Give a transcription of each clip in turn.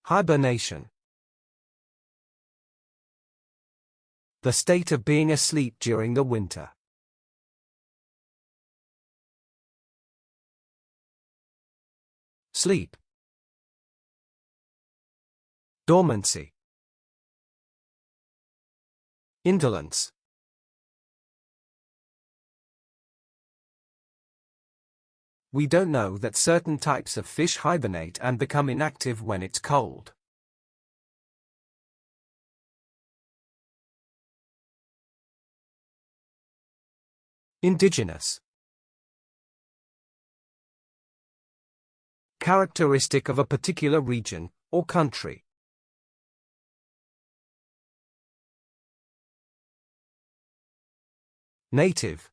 Hibernation. The state of being asleep during the winter. Sleep. Dormancy. Indolence. We don't know that certain types of fish hibernate and become inactive when it's cold. Indigenous. Characteristic of a particular region or country. Native.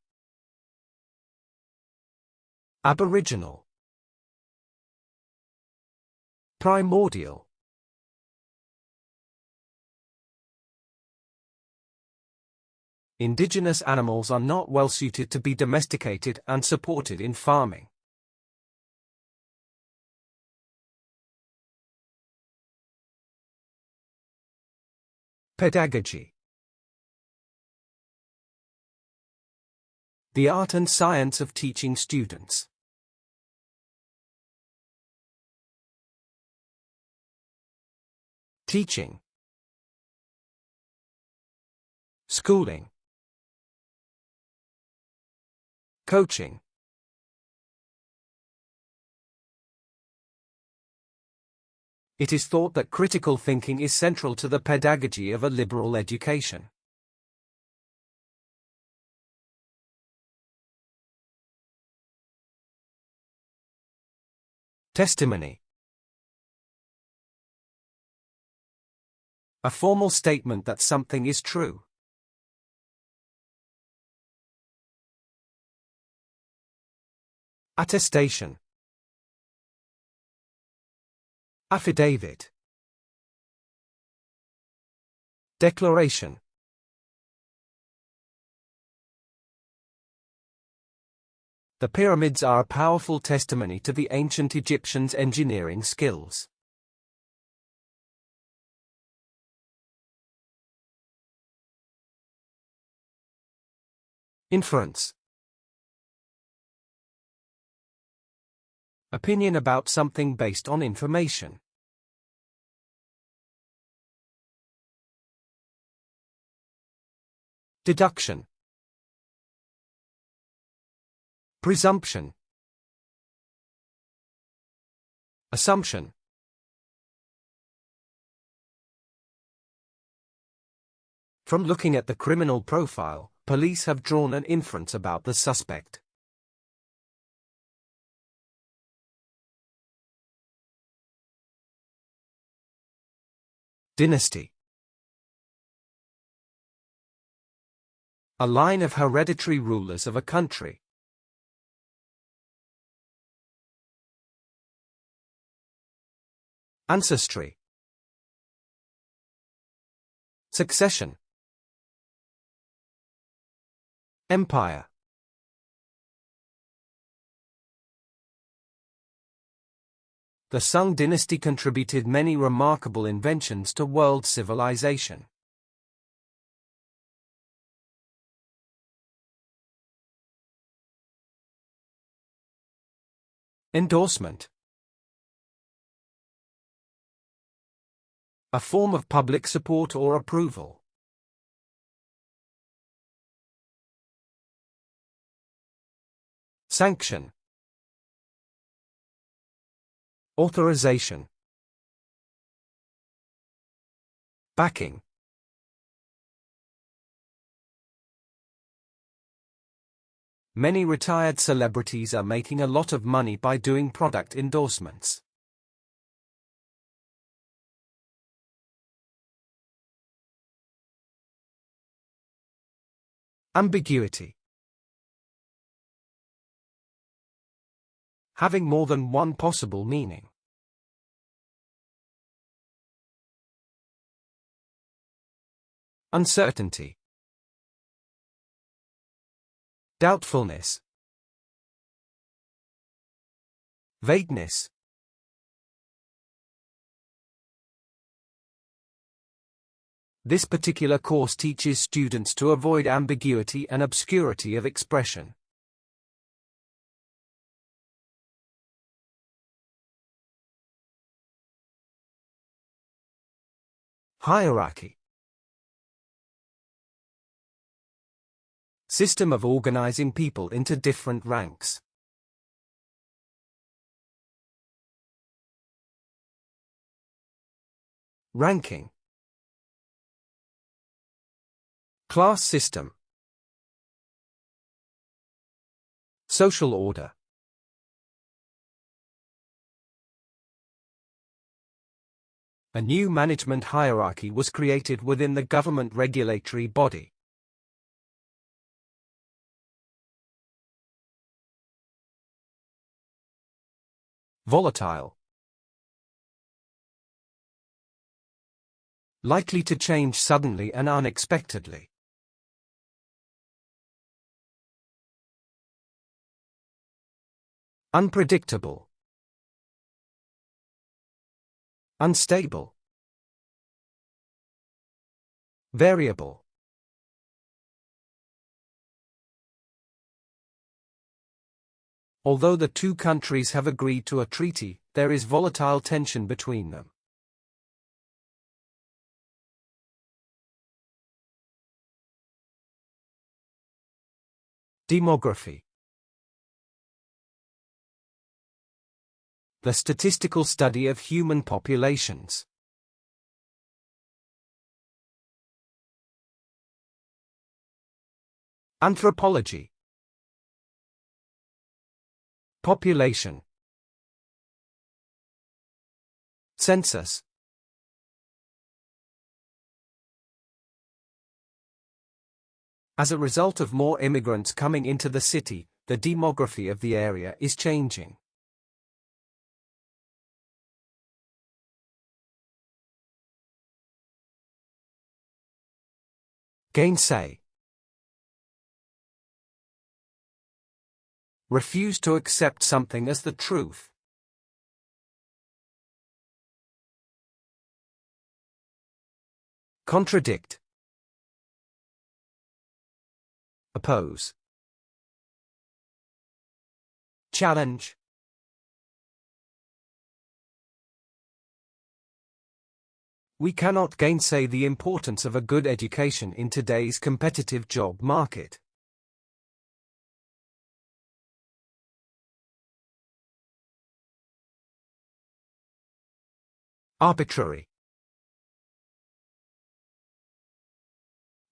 Aboriginal. Primordial. Indigenous animals are not well suited to be domesticated and supported in farming. Pedagogy. The art and science of teaching students. Teaching. Schooling. Coaching. It is thought that critical thinking is central to the pedagogy of a liberal education. Testimony. A formal statement that something is true. Attestation. Affidavit. Declaration. The pyramids are a powerful testimony to the ancient Egyptians' engineering skills. Inference. Opinion about something based on information. Deduction. Presumption. Assumption. From looking at the criminal profile, police have drawn an inference about the suspect. Dynasty. A line of hereditary rulers of a country. Ancestry. Succession. Empire. The Sung dynasty contributed many remarkable inventions to world civilization. Endorsement. A form of public support or approval. Sanction. Authorization. Backing. Many retired celebrities are making a lot of money by doing product endorsements. Ambiguity. Having more than one possible meaning. Uncertainty. Doubtfulness. Vagueness. This particular course teaches students to avoid ambiguity and obscurity of expression. Hierarchy. System of organizing people into different ranks. Ranking. Class system. Social order. A new management hierarchy was created within the government regulatory body. Volatile. Likely to change suddenly and unexpectedly. Unpredictable. Unstable. Variable. Although the two countries have agreed to a treaty, there is volatile tension between them. Demography. The statistical study of human populations. Anthropology. Population. Census. As a result of more immigrants coming into the city, the demography of the area is changing. Gainsay. Refuse to accept something as the truth. Contradict. Oppose. Challenge. We cannot gainsay the importance of a good education in today's competitive job market. Arbitrary.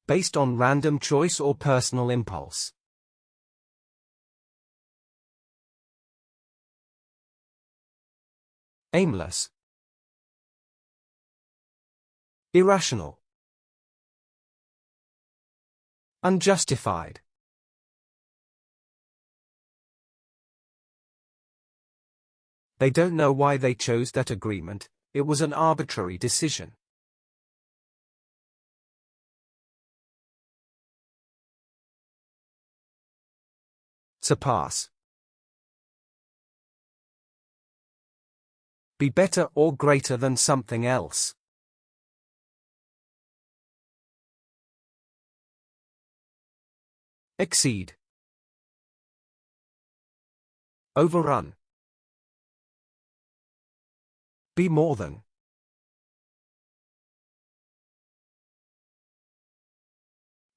Based on random choice or personal impulse. Aimless. Irrational. Unjustified. They don't know why they chose that agreement, it was an arbitrary decision. Surpass. Be better or greater than something else. Exceed. Overrun. Be more than.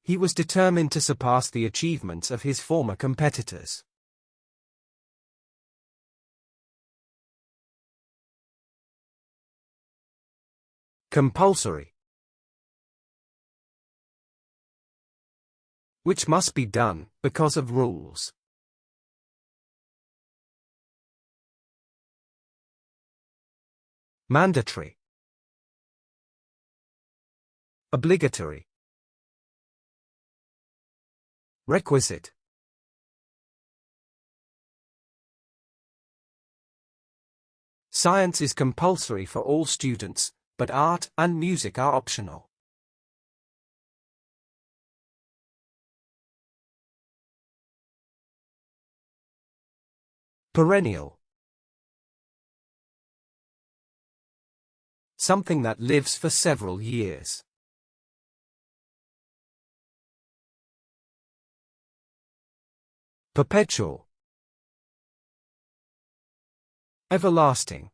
He was determined to surpass the achievements of his former competitors. Compulsory. Which must be done, because of rules. Mandatory. Obligatory. Requisite. Science is compulsory for all students, but art and music are optional. Perennial. Something that lives for several years. Perpetual. Everlasting.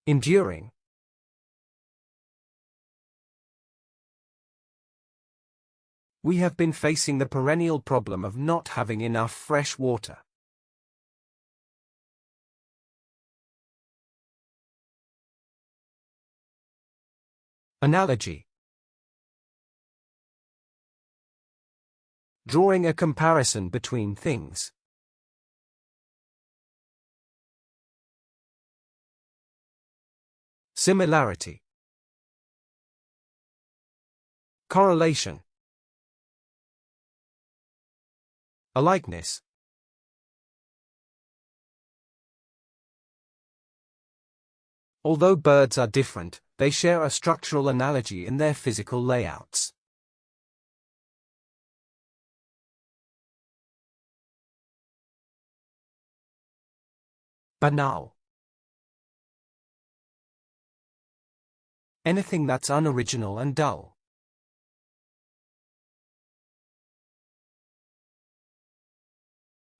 Enduring. We have been facing the perennial problem of not having enough fresh water. Analogy. Drawing a comparison between things. Similarity. Correlation. Alikeness. Although birds are different, they share a structural analogy in their physical layouts. Banal. Anything that's unoriginal and dull.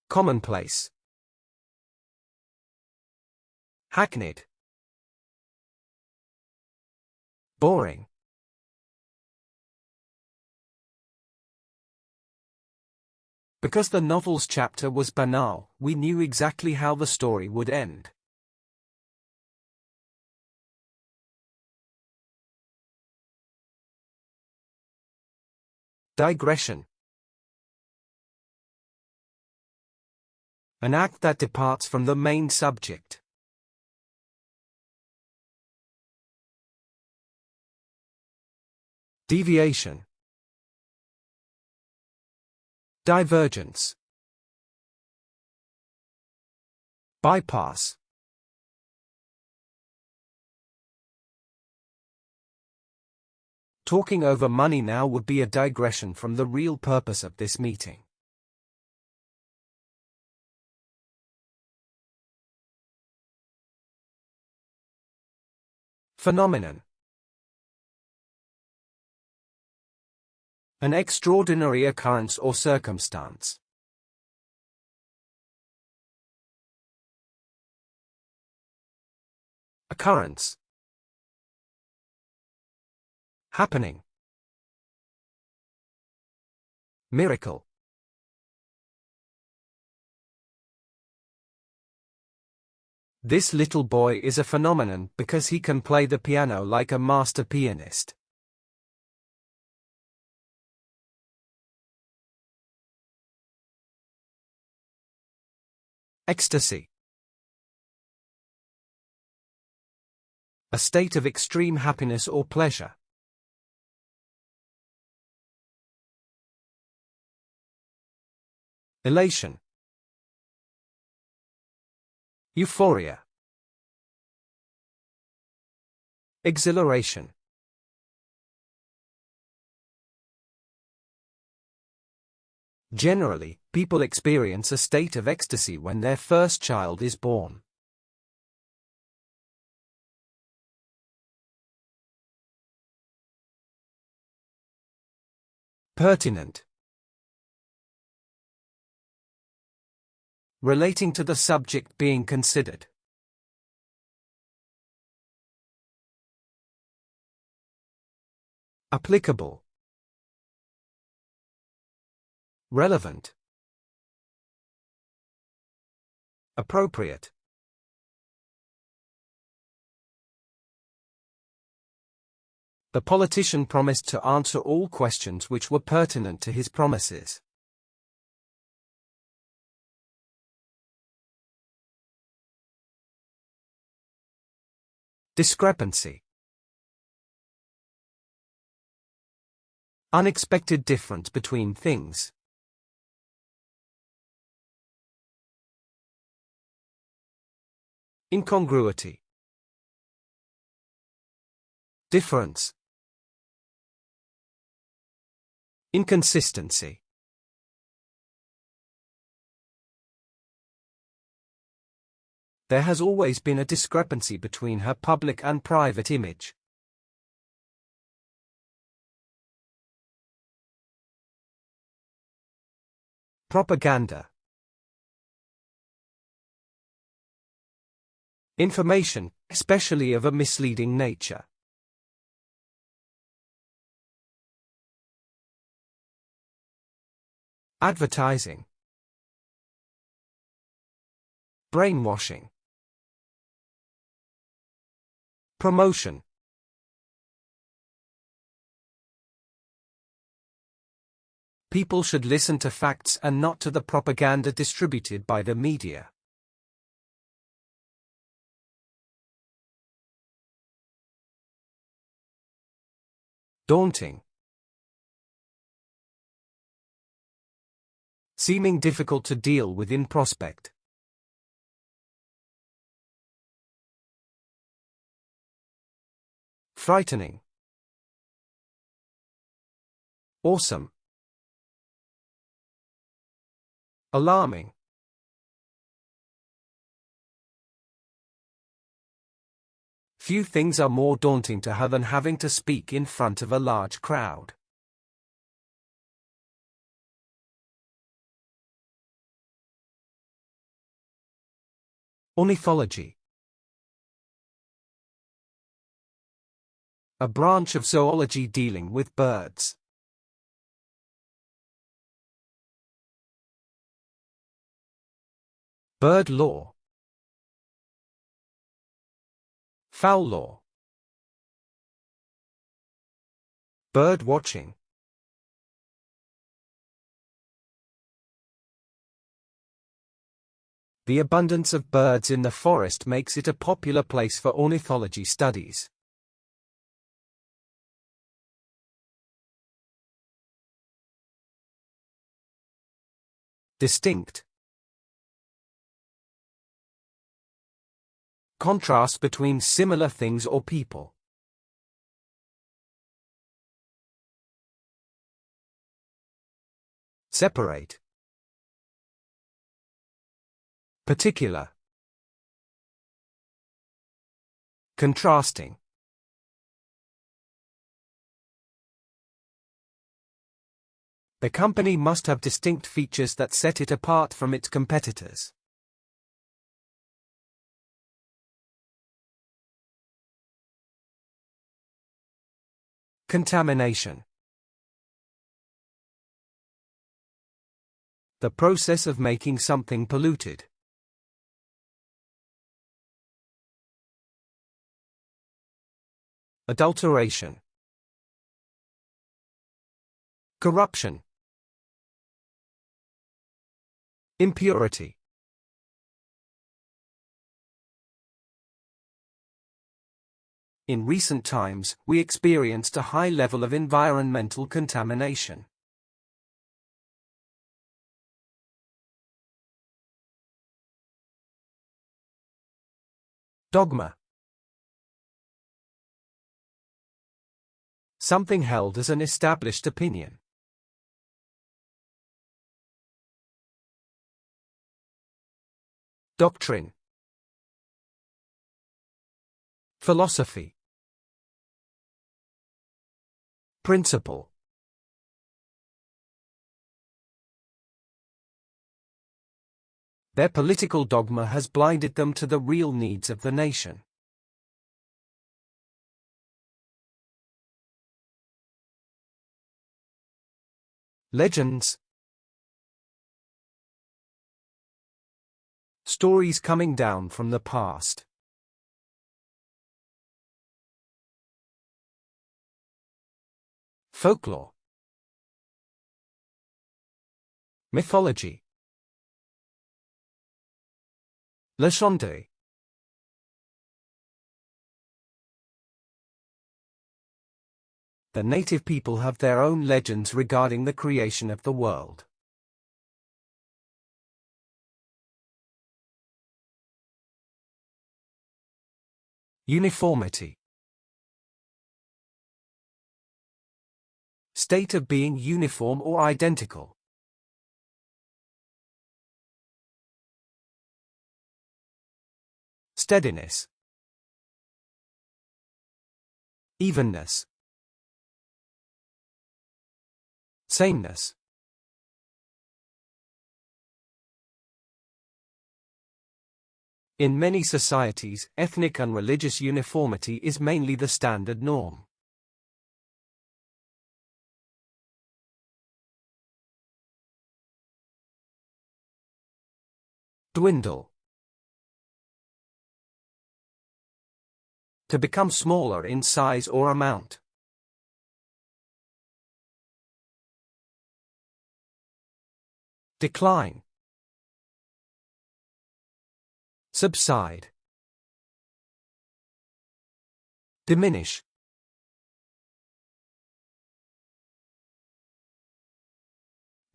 Commonplace. Hackneyed. Boring. Because the novel's chapter was banal, we knew exactly how the story would end. Digression. An act that departs from the main subject. Deviation. Divergence. Bypass. Talking over money now would be a digression from the real purpose of this meeting. Phenomenon. An extraordinary occurrence or circumstance. Occurrence. Happening. Miracle. This little boy is a phenomenon because he can play the piano like a master pianist. Ecstasy. A state of extreme happiness or pleasure. Elation. Euphoria. Exhilaration. Generally, people experience a state of ecstasy when their first child is born. Pertinent. Relating to the subject being considered. Applicable. Relevant. Appropriate. The politician promised to answer all questions which were pertinent to his promises. Discrepancy. Unexpected difference between things. Incongruity. Difference. Inconsistency. There has always been a discrepancy between her public and private image. Propaganda. Information, especially of a misleading nature. Advertising. Brainwashing. Promotion. People should listen to facts and not to the propaganda distributed by the media. Daunting. Seeming difficult to deal with in prospect. Frightening. Awesome. Alarming. Few things are more daunting to her than having to speak in front of a large crowd. Ornithology. A branch of zoology dealing with birds. Bird law. Fowl law. Bird watching. The abundance of birds in the forest makes it a popular place for ornithology studies. Distinct. Contrast between similar things or people. Separate. Particular. Contrasting. The company must have distinct features that set it apart from its competitors. Contamination. The process of making something polluted. Adulteration. Corruption. Impurity. In recent times, we experienced a high level of environmental contamination. Dogma. Something held as an established opinion. Doctrine. Philosophy. Principle. Their political dogma has blinded them to the real needs of the nation. Legends. Stories coming down from the past. Folklore. Mythology. Légende. The native people have their own legends regarding the creation of the world. Uniformity. State of being uniform or identical. Steadiness. Evenness. Sameness. In many societies, ethnic and religious uniformity is mainly the standard norm. Dwindle. To become smaller in size or amount. Decline. Subside. Diminish.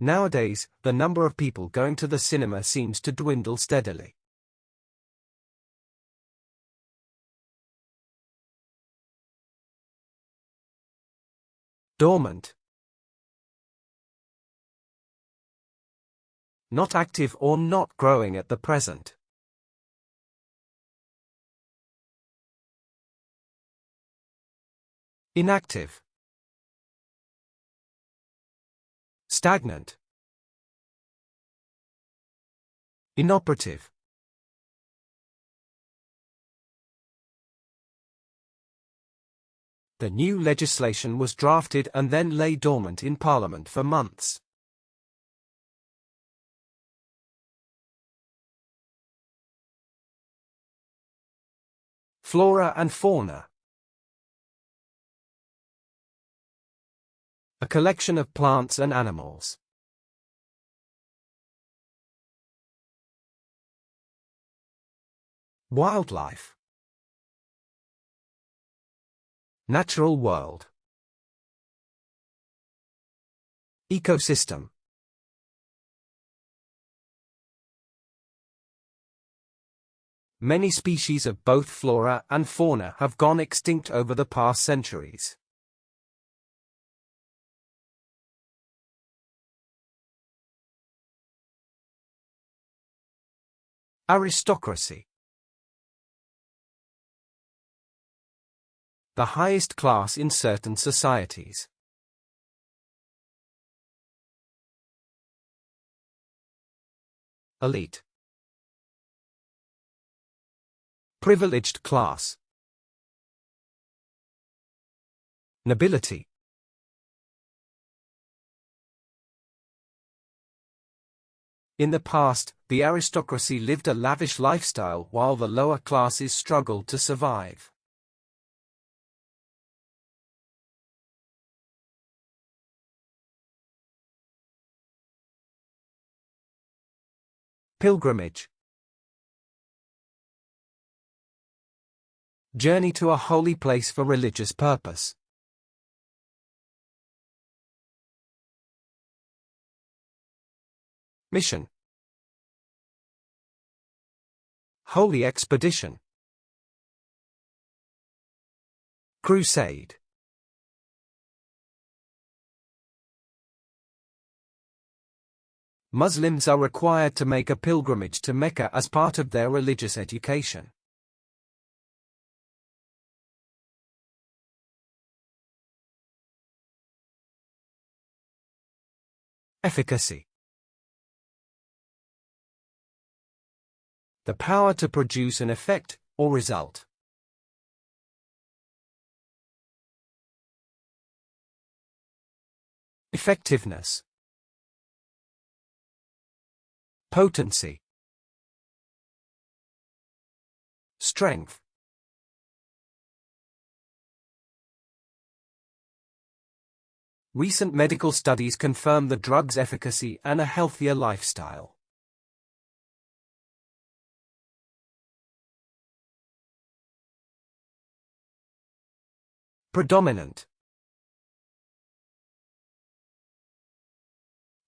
Nowadays, the number of people going to the cinema seems to dwindle steadily. Dormant. Not active or not growing at the present. Inactive. Stagnant. Inoperative. The new legislation was drafted and then lay dormant in Parliament for months. Flora and fauna. A collection of plants and animals. Wildlife. Natural world. Ecosystem. Many species of both flora and fauna have gone extinct over the past centuries. Aristocracy. The highest class in certain societies. Elite. Privileged class. Nobility. In the past, the aristocracy lived a lavish lifestyle while the lower classes struggled to survive. Pilgrimage. Journey to a holy place for religious purpose. Mission. Holy expedition. Crusade. Muslims are required to make a pilgrimage to Mecca as part of their religious education. Efficacy. The power to produce an effect, or result. Effectiveness. Potency. Strength. Recent medical studies confirm the drug's efficacy and a healthier lifestyle. Predominant.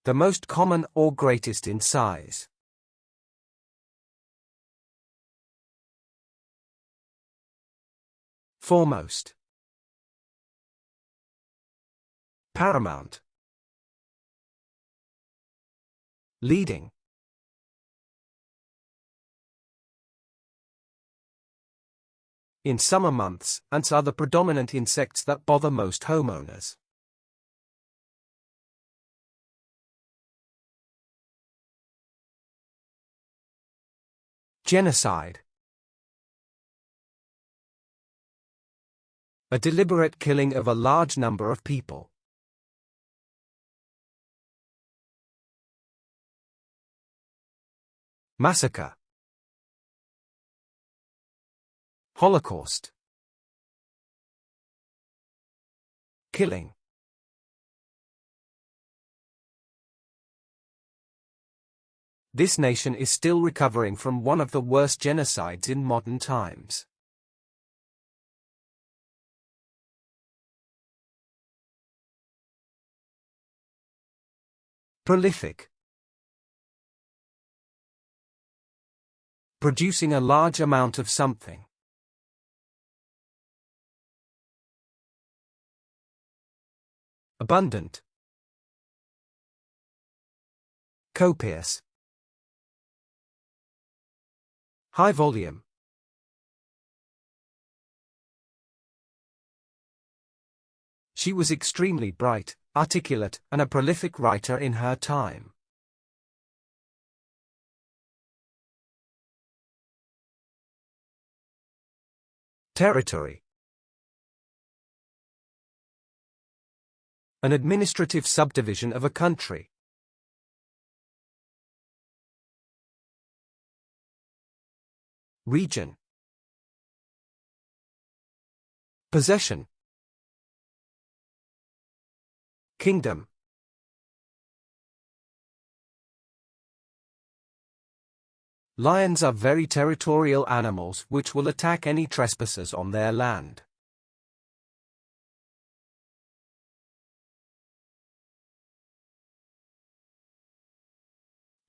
The most common or greatest in size. Foremost. Paramount. Leading. In summer months, ants are the predominant insects that bother most homeowners. Genocide. A deliberate killing of a large number of people. Massacre. Holocaust. Killing. This nation is still recovering from one of the worst genocides in modern times. Prolific. Producing a large amount of something. Abundant. Copious. High volume. She was extremely bright, articulate, and a prolific writer in her time. Territory. An administrative subdivision of a country. Region. Possession. Kingdom. Lions are very territorial animals which will attack any trespassers on their land.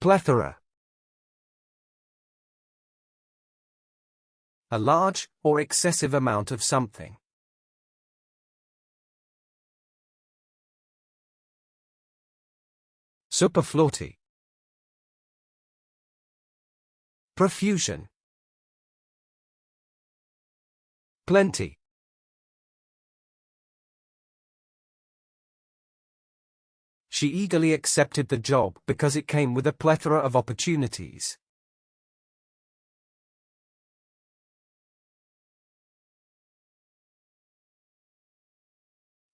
Plethora. A large or excessive amount of something. Superfluity. Profusion. Plenty. She eagerly accepted the job because it came with a plethora of opportunities.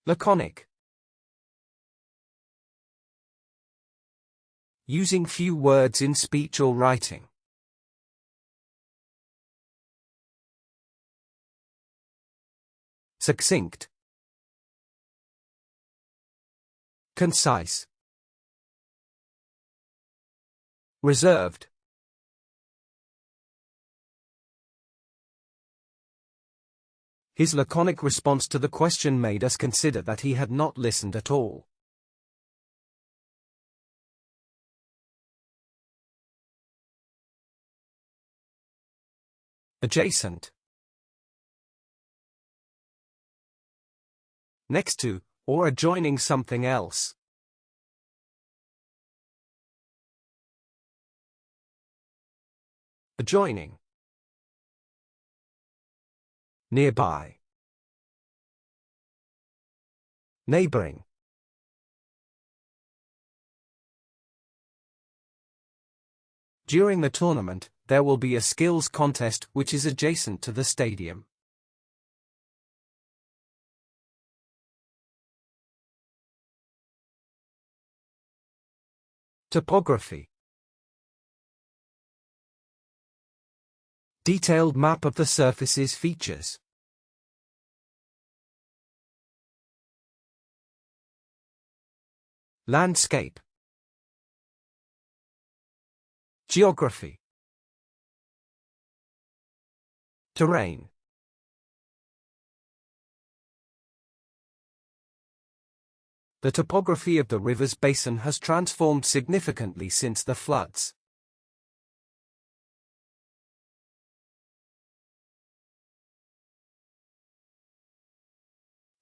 Laconic. Using few words in speech or writing. Succinct. Concise. Reserved. His laconic response to the question made us consider that he had not listened at all. Adjacent. Next to, or adjoining something else. Adjoining. Nearby. Neighboring. During the tournament, there will be a skills contest which is adjacent to the stadium. Topography. Detailed map of the surface's features. Landscape. Geography. Terrain. The topography of the river's basin has transformed significantly since the floods.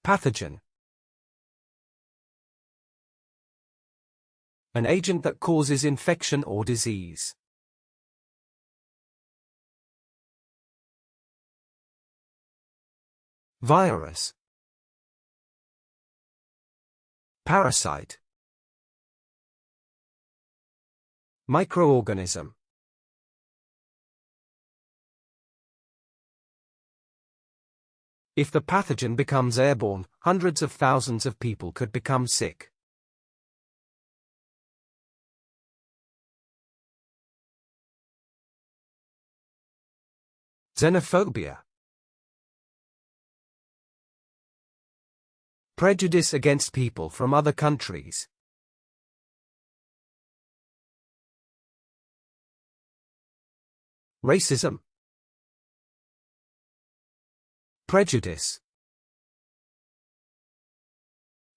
Pathogen. An agent that causes infection or disease. Virus. Parasite. Microorganism. If the pathogen becomes airborne, hundreds of thousands of people could become sick. Xenophobia. Prejudice against people from other countries. Racism. Prejudice.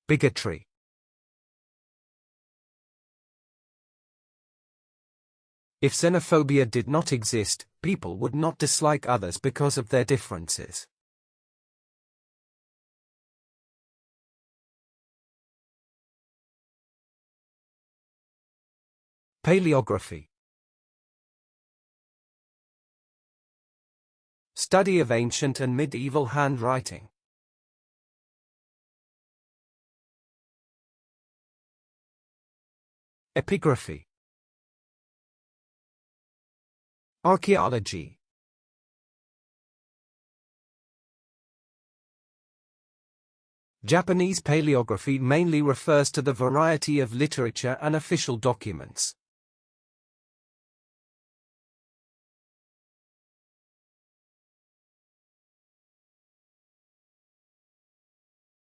Bigotry. If xenophobia did not exist, people would not dislike others because of their differences. Paleography. Study of ancient and medieval handwriting. Epigraphy. Archaeology. Japanese paleography mainly refers to the variety of literature and official documents.